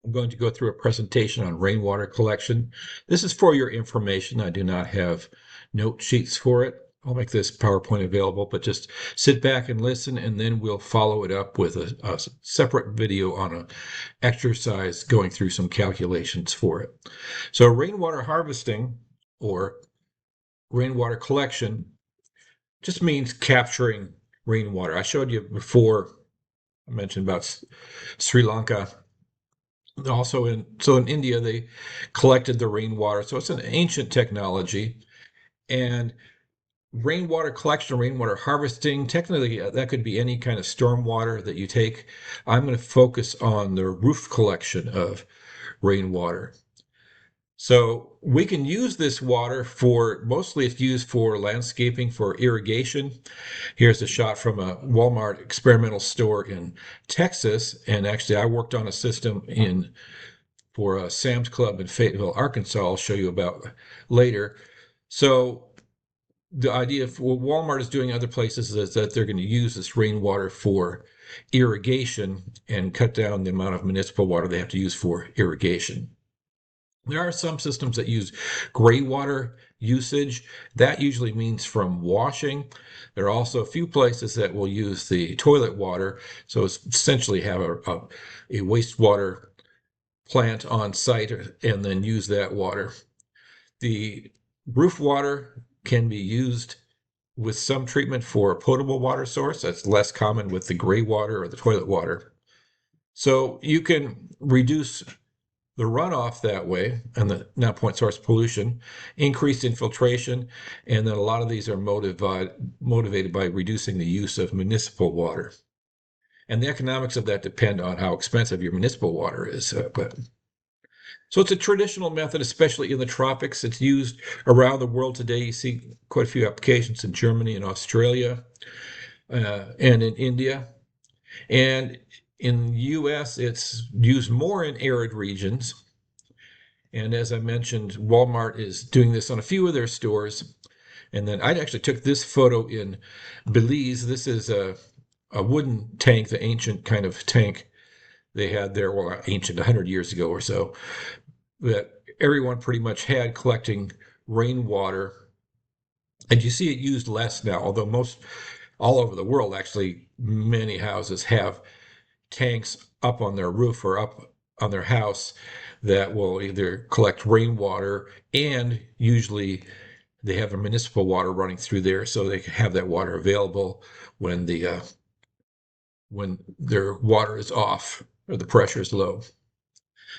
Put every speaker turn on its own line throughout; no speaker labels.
I'm going to go through a presentation on rainwater collection. This is for your information. I do not have note sheets for it. I'll make this PowerPoint available, but just sit back and listen, and then we'll follow it up with a separate video on an exercise going through some calculations for it. So rainwater harvesting or rainwater collection just means capturing rainwater. I showed you before, I mentioned about Sri Lanka. Also in India, they collected the rainwater. So it's an ancient technology. And rainwater collection, rainwater harvesting, technically that could be any kind of storm water that you take. I'm going to focus on the roof collection of rainwater. So we can use this water for, mostly it's used for landscaping, for irrigation. Here's a shot from a Walmart experimental store in Texas. And actually I worked on a system for a Sam's Club in Fayetteville, Arkansas, I'll show you about later. So the idea of what Walmart is doing other places is that they're going to use this rainwater for irrigation and cut down the amount of municipal water they have to use for irrigation. There are some systems that use gray water usage. That usually means from washing. There are also a few places that will use the toilet water. So it's essentially have a wastewater plant on site and then use that water. The roof water can be used with some treatment for a potable water source. That's less common with the gray water or the toilet water. So you can reduce the runoff that way and the not point source pollution, increased infiltration, and then a lot of these are motivated by reducing the use of municipal water. And the economics of that depend on how expensive your municipal water is. So it's a traditional method, especially in the tropics. It's used around the world today. You see quite a few applications in Germany and Australia and in India. And in the US, it's used more in arid regions. And as I mentioned, Walmart is doing this on a few of their stores. And then I actually took this photo in Belize. This is a wooden tank, the ancient kind of tank they had there, well, ancient, 100 years ago or so, that everyone pretty much had collecting rainwater. And you see it used less now, although most all over the world, actually, many houses have tanks up on their roof or up on their house that will either collect rainwater, and usually they have a municipal water running through there, so they can have that water available when when their water is off or the pressure is low.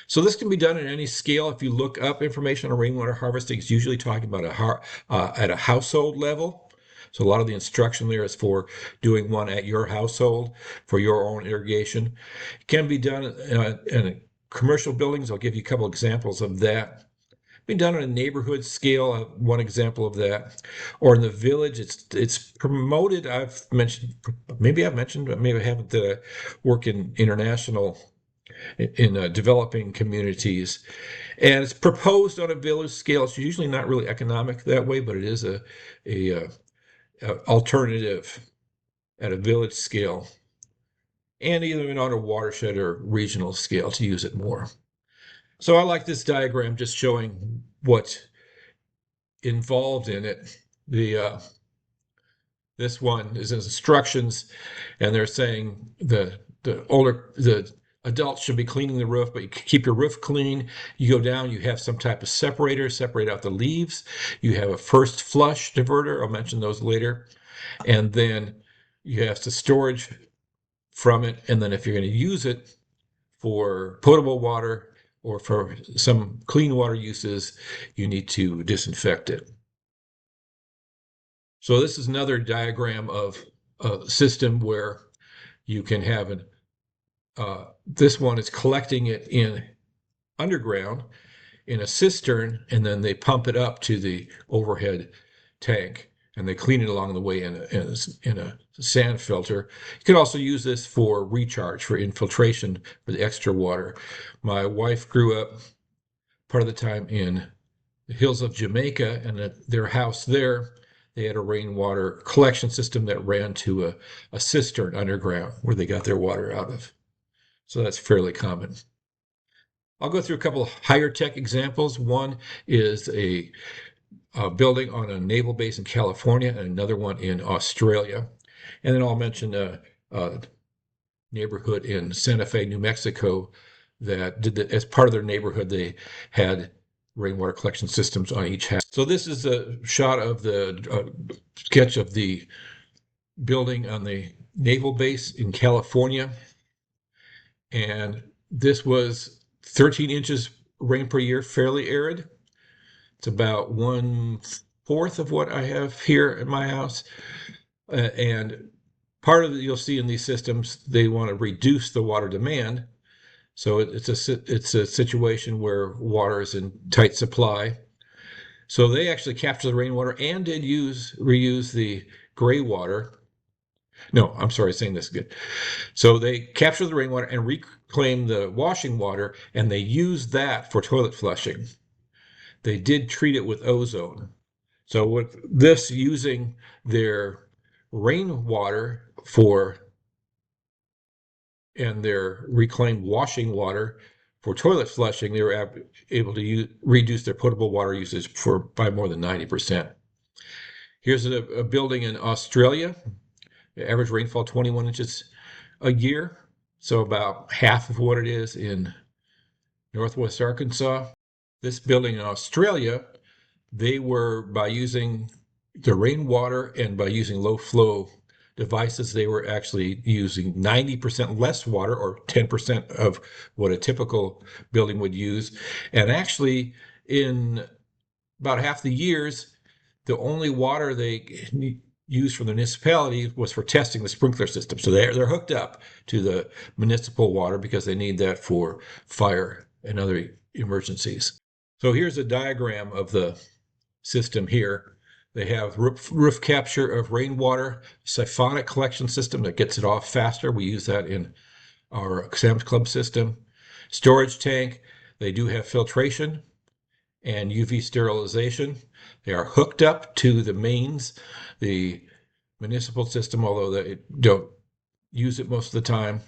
So this can be done at any scale. If you look up information on rainwater harvesting, it's usually talking about at a household level. So a lot of the instruction there is for doing one at your household for your own irrigation. It can be done in commercial buildings. I'll give you a couple examples of that. Been done on a neighborhood scale, one example of that, or in the village. It's promoted. Maybe I've mentioned, but maybe I haven't. That I work in international in developing communities, and it's proposed on a village scale. It's usually not really economic that way, but it is a alternative at a village scale, and even on a watershed or regional scale to use it more. So I like this diagram just showing what's involved in it. This one is instructions, and they're saying the adults should be cleaning the roof, but you keep your roof clean. You go down, you have some type of separator, separate out the leaves. You have a first flush diverter. I'll mention those later. And then you have the storage from it. And then if you're going to use it for potable water or for some clean water uses, you need to disinfect it. So this is another diagram of a system where you can have this one is collecting it in underground in a cistern, and then they pump it up to the overhead tank, and they clean it along the way in a sand filter. You can also use this for recharge, for infiltration, for the extra water. My wife grew up part of the time in the hills of Jamaica, and at their house there, they had a rainwater collection system that ran to a cistern underground where they got their water out of. So that's fairly common. I'll go through a couple of higher tech examples. One is a building on a naval base in California and another one in Australia. And then I'll mention a neighborhood in Santa Fe, New Mexico, that as part of their neighborhood, they had rainwater collection systems on each house. So this is a shot of the sketch of the building on the naval base in California. And this was 13 inches rain per year, fairly arid. It's about 1/4 of what I have here at my house. And part of it you'll see in these systems, they want to reduce the water demand. So it's a situation where water is in tight supply. So they actually capture the rainwater and did reuse the gray water. No, I'm sorry, saying this again. So they capture the rainwater and reclaim the washing water, and they use that for toilet flushing. They did treat it with ozone. So with this, using their rainwater for and their reclaimed washing water for toilet flushing, they were able to reduce their potable water usage by more than 90%. Here's a building in Australia. The average rainfall 21 inches a year, so about half of what it is in northwest Arkansas. This building in Australia, they were, by using the rainwater and by using low flow devices, they were actually using 90% less water, or 10% of what a typical building would use. And actually, in about half the years, the only water they used from the municipality was for testing the sprinkler system. So they're hooked up to the municipal water because they need that for fire and other emergencies. So here's a diagram of the system here. They have roof capture of rainwater, siphonic collection system that gets it off faster. We use that in our Sam's Club system. Storage tank, they do have filtration and UV sterilization. They are hooked up to the mains, the municipal system, although they don't use it most of the time,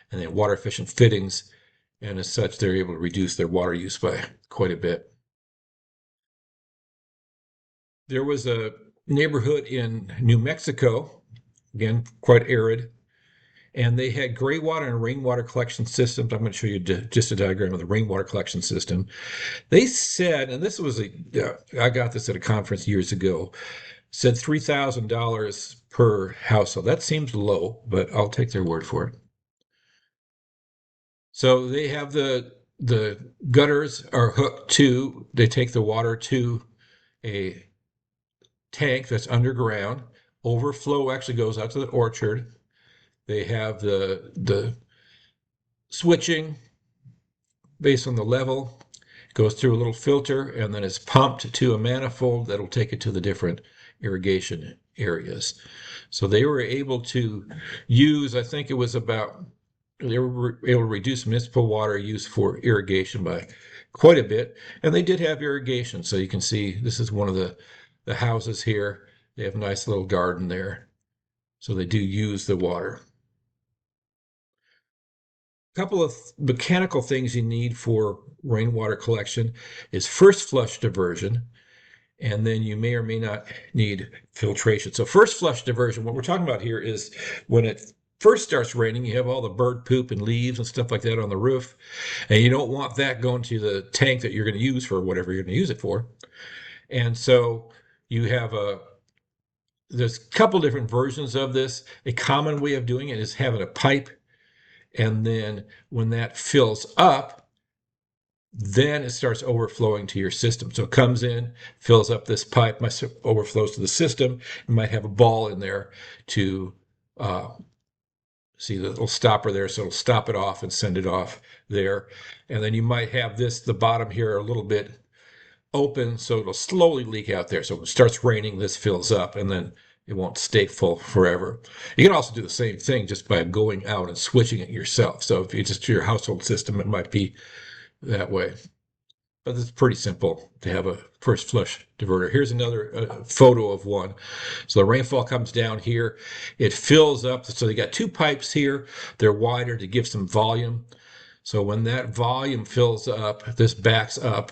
and they have water efficient fittings. And as such, they're able to reduce their water use by quite a bit. There was a neighborhood in New Mexico, again, quite arid, and they had gray water and rainwater collection systems. I'm going to show you just a diagram of the rainwater collection system. They said, and this was I got this at a conference years ago, said $3,000 per household. That seems low, but I'll take their word for it. So they have the gutters are hooked to, they take the water to a tank that's underground. Overflow actually goes out to the orchard. They have the switching based on the level, goes through a little filter, and then it's pumped to a manifold that'll take it to the different irrigation areas. So they were able to use, I think it was about, they were able to reduce municipal water use for irrigation by quite a bit. And they did have irrigation. So you can see this is one of the houses here. They have a nice little garden there. So they do use the water. A couple of mechanical things you need for rainwater collection is first flush diversion, and then you may or may not need filtration. So first flush diversion, what we're talking about here is when it first starts raining, you have all the bird poop and leaves and stuff like that on the roof, and you don't want that going to the tank that you're going to use for whatever you're going to use it for. And so you have there's a couple different versions of this. A common way of doing it is having a pipe, and then when that fills up, then it starts overflowing to your system. So it comes in, fills up this pipe, overflows to the system. You might have a ball in there to see the little stopper there, so it'll stop it off and send it off there. And then you might have the bottom here a little bit open, so it'll slowly leak out there. So when it starts raining, this fills up, and then it won't stay full forever. You can also do the same thing just by going out and switching it yourself. So if you just do your household system, it might be that way. But it's pretty simple to have a first flush diverter. Here's another photo of one. So the rainfall comes down here. It fills up. So they got two pipes here. They're wider to give some volume. So when that volume fills up, this backs up,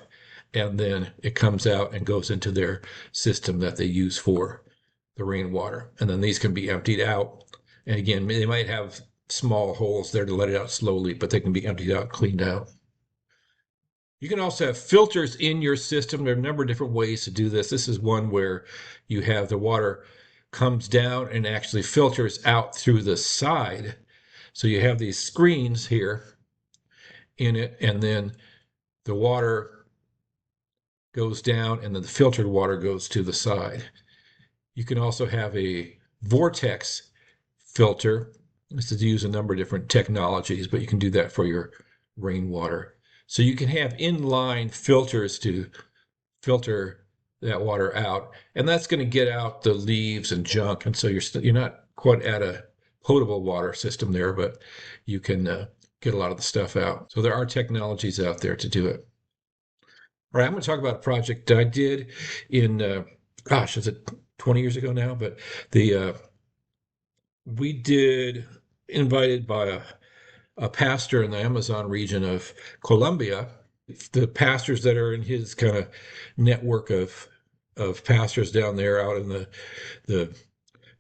and then it comes out and goes into their system that they use for the rainwater. And then these can be emptied out. And again, they might have small holes there to let it out slowly, but they can be emptied out, cleaned out. You can also have filters in your system. There are a number of different ways to do this. This is one where you have the water comes down and actually filters out through the side. So you have these screens here in it, and then the water goes down, and then the filtered water goes to the side. You can also have a vortex filter. This is to use a number of different technologies, but you can do that for your rainwater. So you can have inline filters to filter that water out, and that's going to get out the leaves and junk. And so you're not quite at a potable water system there, but you can get a lot of the stuff out. So there are technologies out there to do it. All right, I'm going to talk about a project I did in, gosh, is it 20 years ago now? But the we did invited by a pastor in the Amazon region of Colombia. The pastors that are in his kind of network of pastors down there out in the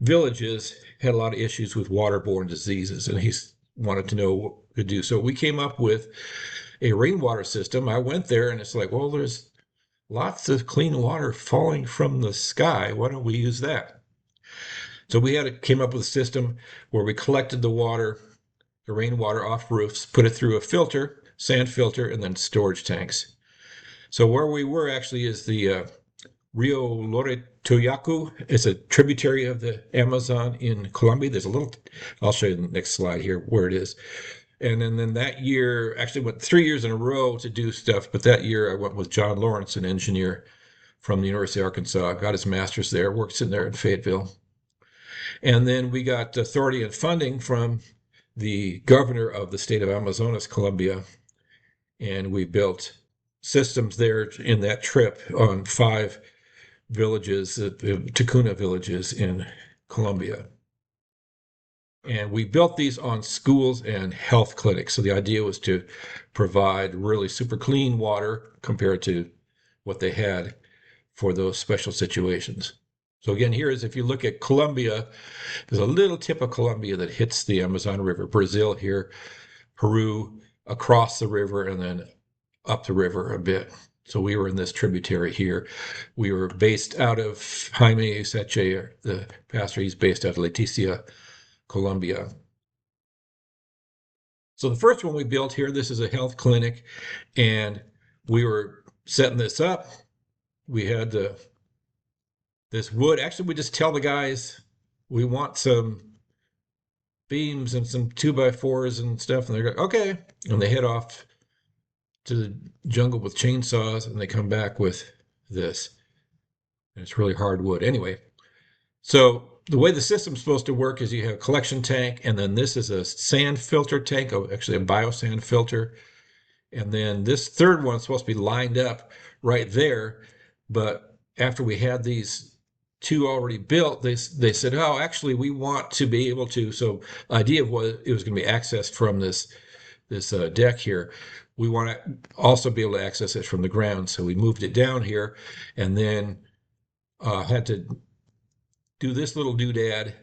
villages had a lot of issues with waterborne diseases, and he's wanted to know what to do. So we came up with a rainwater system. I went there, and it's like, well, there's lots of clean water falling from the sky. Why don't we use that? So came up with a system where we collected the rainwater off roofs, put it through a filter, sand filter, and then storage tanks. So where we were actually is the Rio Loretoyacu. It's a tributary of the Amazon in Colombia. I'll show you the next slide here where it is. And then that year, actually went 3 years in a row to do stuff, but that year I went with John Lawrence, an engineer from the University of Arkansas, got his master's there, works in there in Fayetteville. And then we got authority and funding from the governor of the state of Amazonas, Colombia, and we built systems there in that trip on 5 villages, Tacuna villages in Colombia. And we built these on schools and health clinics. So the idea was to provide really super clean water compared to what they had for those special situations. So again, here is if you look at Colombia, there's a little tip of Colombia that hits the Amazon River, Brazil here, Peru, across the river, and then up the river a bit. So we were in this tributary here. We were based out of Jaime Useche, the pastor, he's based out of Leticia, Colombia. So the first one we built here, this is a health clinic, and we were setting this up. We had this wood. Actually, we just tell the guys we want some beams and some 2x4s and stuff, and they're like, okay, and they head off to the jungle with chainsaws, and they come back with this. And it's really hard wood. Anyway, so the way the system's supposed to work is you have a collection tank, and then this is a sand filter tank, actually a biosand filter. And then this third one's supposed to be lined up right there. But after we had these 2 already built, they said, oh, actually, we want to be able to. So the idea was it was going to be accessed from this deck here. We want to also be able to access it from the ground. So we moved it down here, and then had to do this little doodad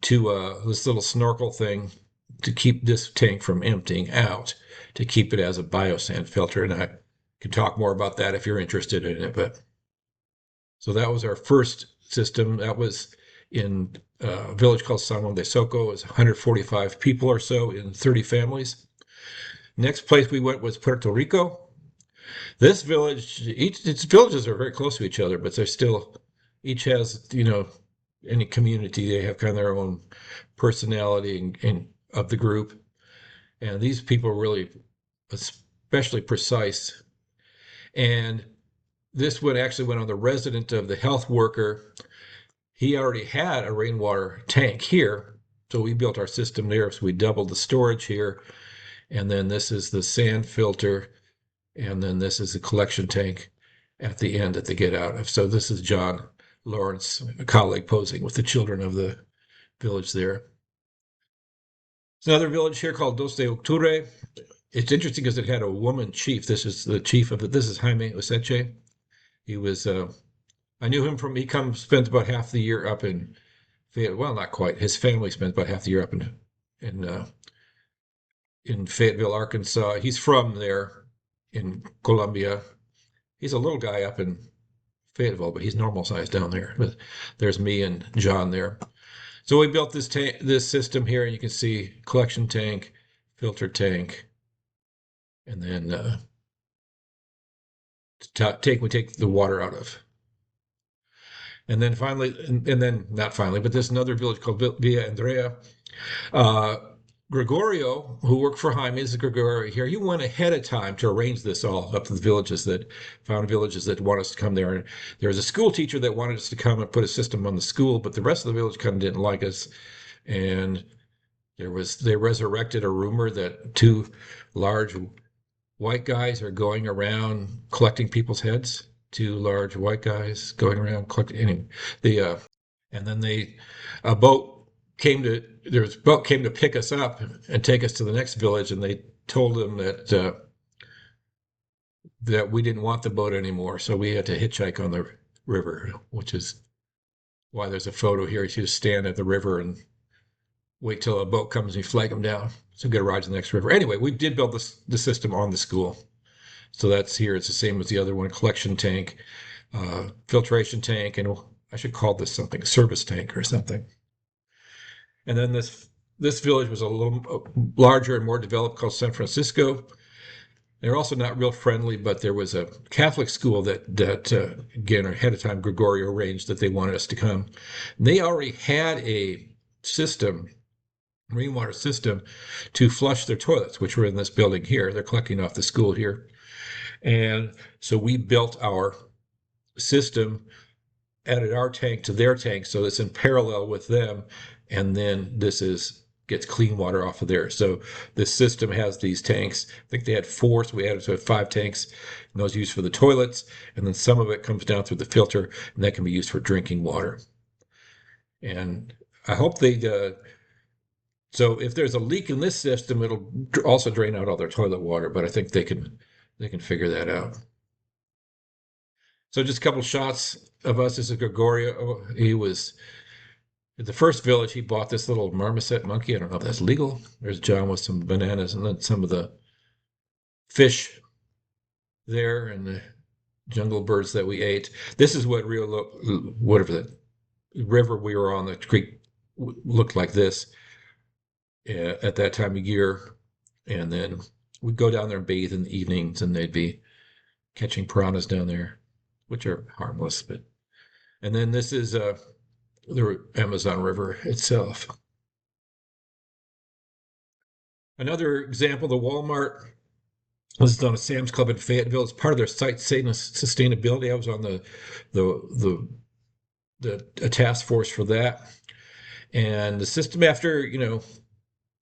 to this little snorkel thing to keep this tank from emptying out, to keep it as a biosand filter. And I can talk more about that if you're interested in it. But so that was our first system. That was in a village called San Juan de Soco. It was 145 people or so in 30 families. Next place we went was Puerto Rico. This village, its villages are very close to each other, but they're still, each has, any community, they have kind of their own personality and of the group. And these people are really especially precise. And this one actually went on the resident of the health worker. He already had a rainwater tank here. So we built our system there. So we doubled the storage here. And then this is the sand filter. And then this is the collection tank at the end that they get out of. So this is John Lawrence, a colleague, posing with the children of the village there. There's another village here called Dos de Octubre. it's interesting because it had a woman chief. This is the chief of it. This is Jaime Oseche. He was, I knew him from, he comes, spent about half the year up in Fayetteville. Well, not quite. His family spent about half the year up in in Fayetteville, Arkansas. He's from there in Columbia. He's a little guy up in Fayetteville, but he's normal size down there. But there's me and John there. So we built this system here, and you can see collection tank, filter tank, and then we take the water out of. And then finally, and then not finally, but there's another village called Villa Andrea. Uh, Gregorio, who worked for Jaime, is Gregorio here. He went ahead of time to arrange this all up to the villages that found villages that want us to come there. And there was a school teacher that wanted us to come and put a system on the school, but the rest of the village kind of didn't like us. And they resurrected a rumor that two large white guys are going around collecting people's heads. Two large white guys going around collecting. Anyway, and then a boat came to pick us up and take us to the next village, and they told them that we didn't want the boat anymore, so we had to hitchhike on the river, which is why there's a photo here. You just stand at the river and wait till a boat comes and you flag them down. So get a ride to the next river. Anyway, we did build the system on the school. So that's here. It's the same as the other one: collection tank, filtration tank, and I should call this something service tank or something. And then this village was a little larger and more developed, called San Francisco. They're also not real friendly, but there was a Catholic school that again ahead of time Gregorio arranged that they wanted us to come. And they already had a system, rainwater system, to flush their toilets, which were in this building here. They're collecting off the school here. And so we built our system, added our tank to their tank, so it's in parallel with them. And then gets clean water off of there. So this system has these tanks. I think they had 4, so we added to it 5 tanks, and those used for the toilets. And then some of it comes down through the filter, and that can be used for drinking water. And I hope so if there's a leak in this system, it'll also drain out all their toilet water, but I think they can figure that out. So just a couple shots of us. This is Gregorio. He was at the first village. He bought this little marmoset monkey. I don't know if that's legal. There's John with some bananas, and then some of the fish there and the jungle birds that we ate. This is what whatever the river we were on, the creek, looked like this at that time of year. And then we'd go down there and bathe in the evenings, and they'd be catching piranhas down there, which are harmless. And then this is the Amazon River itself. Another example, the Walmart. This is on a Sam's Club in Fayetteville. It's part of their site sustainability. I was on a task force for that. And the system, after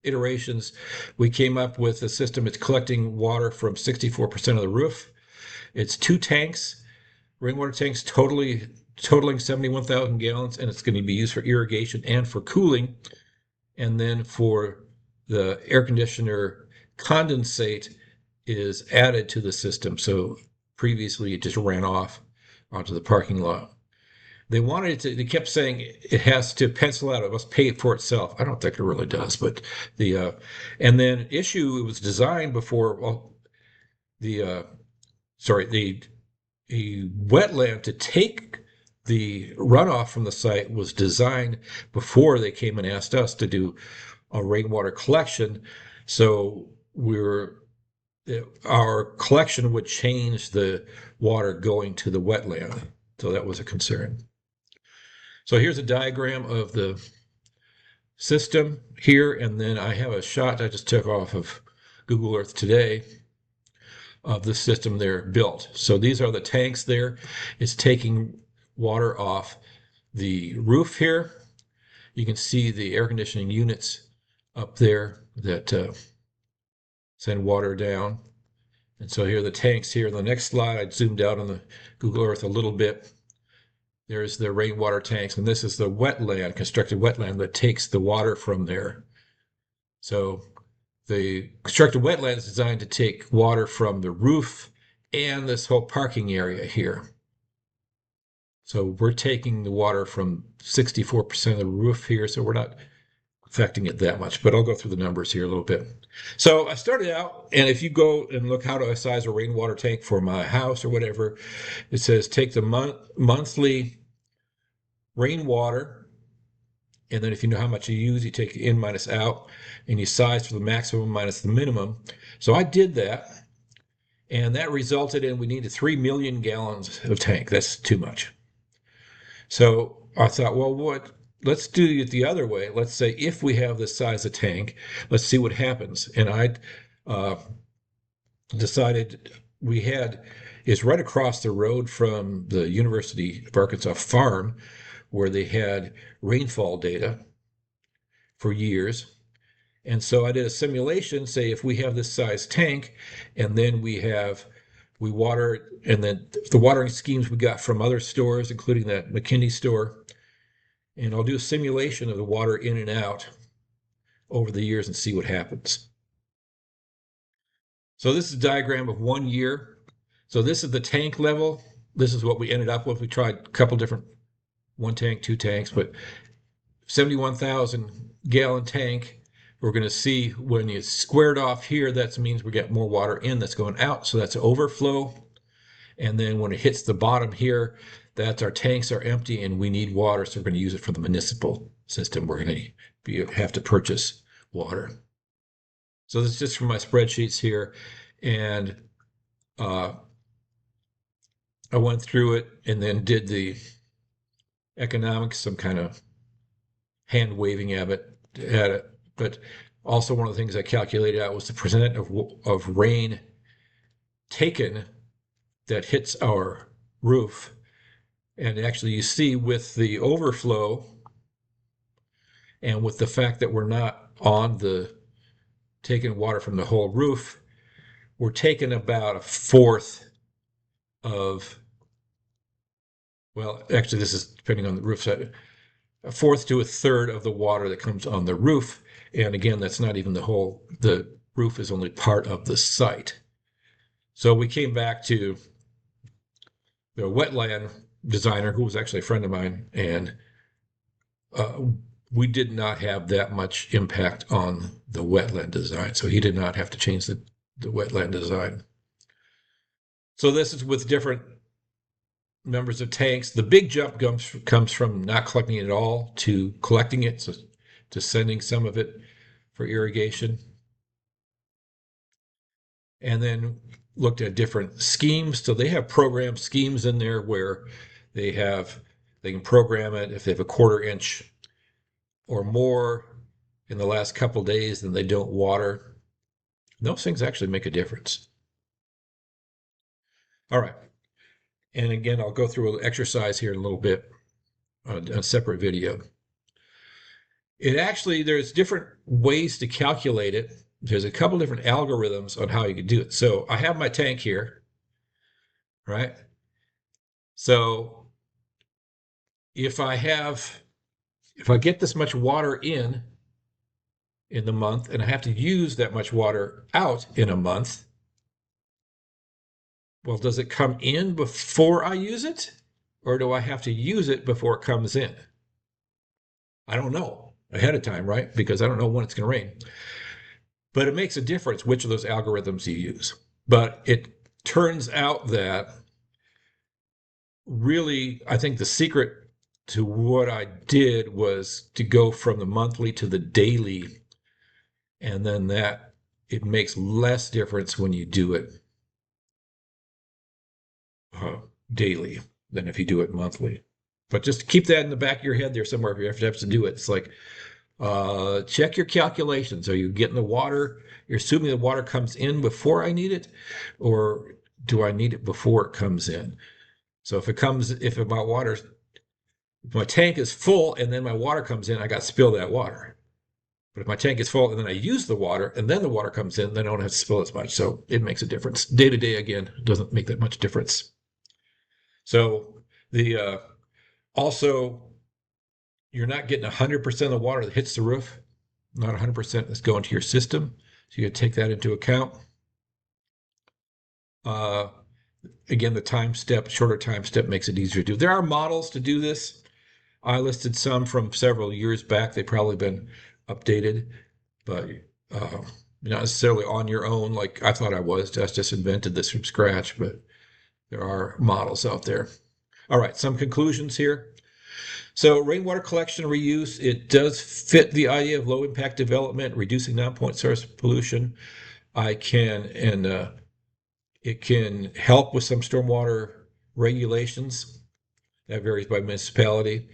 iterations, we came up with a system. It's collecting water from 64% of the roof. It's 2 tanks, rainwater tanks, totaling 71,000 gallons, and it's going to be used for irrigation and for cooling. And then for the air conditioner, condensate is added to the system. So previously it just ran off onto the parking lot. They kept saying it has to pencil out, it must pay for itself. I don't think it really does, but and then it was designed before, well, a wetland to take the runoff from the site was designed before they came and asked us to do a rainwater collection. So our collection would change the water going to the wetland. So that was a concern. So here's a diagram of the system here, and then I have a shot I just took off of Google Earth today of the system there built. So these are the tanks there. It's taking water off the roof here. You can see the air conditioning units up there that send water down. And so here are the tanks here. In the next slide, I zoomed out on the Google Earth a little bit. There's the rainwater tanks, and this is the constructed wetland that takes the water from there. So the constructed wetland is designed to take water from the roof and this whole parking area here. So we're taking the water from 64% of the roof here, so we're not affecting it that much, but I'll go through the numbers here a little bit. So I started out, and if you go and look how do I size a rainwater tank for my house or whatever, it says take the monthly rainwater, and then if you know how much you use, you take in minus out, and you size for the maximum minus the minimum. So I did that, and that resulted in we needed 3 million gallons of tank. That's too much. So I thought, well, let's do it the other way. Let's say if we have this size of tank, let's see what happens. And I decided we had is right across the road from the University of Arkansas farm where they had rainfall data for years. And so I did a simulation, say if we have this size tank and then we water it, and then the watering schemes we got from other stores, including that McKinney store. And I'll do a simulation of the water in and out over the years and see what happens. So this is a diagram of 1 year. So this is the tank level. This is what we ended up with. We tried a couple different, 1 tank, 2 tanks, but 71,000 gallon tank. We're going to see when you squared off here, that means we get more water in that's going out. So that's overflow. And then when it hits the bottom here, that's our tanks are empty and we need water. So we're going to use it for the municipal system. We're going to have to purchase water. So this is just from my spreadsheets here. And I went through it and then did the economics, some kind of hand waving at it. But also one of the things I calculated out was the percent of rain taken that hits our roof. And actually you see with the overflow and with the fact that we're not on the taking water from the whole roof, we're taking about a fourth of, well, actually this is depending on the roof side, a fourth to a third of the water that comes on the roof. And again, that's not even the roof is only part of the site. So we came back to the wetland designer, who was actually a friend of mine, and we did not have that much impact on the wetland design. So he did not have to change the wetland design. So this is with different numbers of tanks. The big jump comes from not collecting it at all to collecting it, so to sending some of it for irrigation. And then looked at different schemes. So they have program schemes in there where they can program it if they have a 1/4 inch or more in the last couple of days, then they don't water. Those things actually make a difference. All right. And again, I'll go through an exercise here in a little bit on a separate video. There's different ways to calculate it. There's a couple different algorithms on how you can do it. So I have my tank here, right? So if I get this much water in the month and I have to use that much water out in a month, well, does it come in before I use it? Or do I have to use it before it comes in? I don't know ahead of time, right? Because I don't know when it's going to rain. But it makes a difference which of those algorithms you use. But it turns out that really, I think the secret to what I did was to go from the monthly to the daily. And then it makes less difference when you do it daily than if you do it monthly. But just keep that in the back of your head there somewhere if you have to do it. It's like, check your calculations. Are you getting the water? You're assuming the water comes in before I need it, or do I need it before it comes in? So if my tank is full and then my water comes in, I got to spill that water. But if my tank is full and then I use the water and then the water comes in, then I don't have to spill as much. So it makes a difference. Day to day, again, doesn't make that much difference. So also, you're not getting 100% of the water that hits the roof. Not 100% that's going to your system. So you take that into account. Uh, Again, the shorter time step makes it easier to do. There are models to do this. I listed some from several years back. They've probably been updated, but uh, not necessarily on your own like I thought I was. I just invented this from scratch, but there are models out there. All right, some conclusions here. So rainwater collection and reuse, it does fit the idea of low impact development, reducing non-point source pollution. I can, and it can help with some stormwater regulations. That varies by municipality.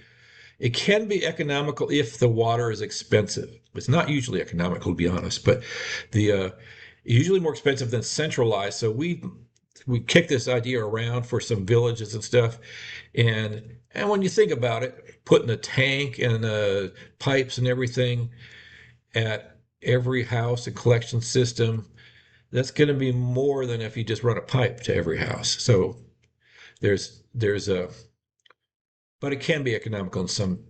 It can be economical if the water is expensive. It's not usually economical, to be honest, but the usually more expensive than centralized. So we kick this idea around for some villages and stuff, and when you think about it, putting a tank and pipes and everything at every house and collection system, that's going to be more than if you just run a pipe to every house. So there's a but it can be economical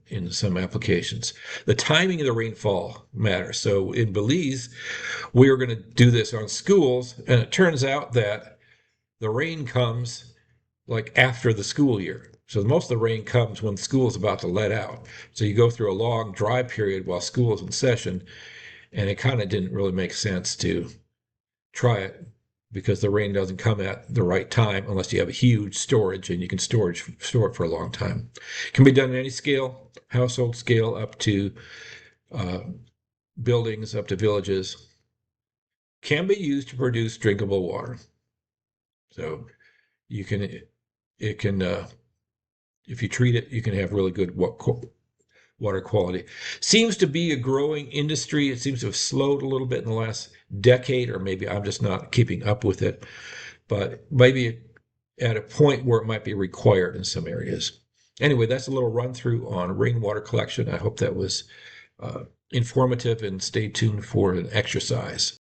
in some applications. The timing of the rainfall matters. So in Belize, we were going to do this on schools, and it turns out that the rain comes like after the school year. So most of the rain comes when school is about to let out. So you go through a long dry period while school is in session, and it kind of didn't really make sense to try it because the rain doesn't come at the right time unless you have a huge storage and you can store it for a long time. It can be done at any scale, household scale up to uh, buildings, up to villages. Can be used to produce drinkable water. So you can, it can, if you treat it, you can have really good water quality. Seems to be a growing industry. It seems to have slowed a little bit in the last decade, or maybe I'm just not keeping up with it, but maybe at a point where it might be required in some areas. Anyway, that's a little run through on rainwater collection. I hope that was informative, and stay tuned for an exercise.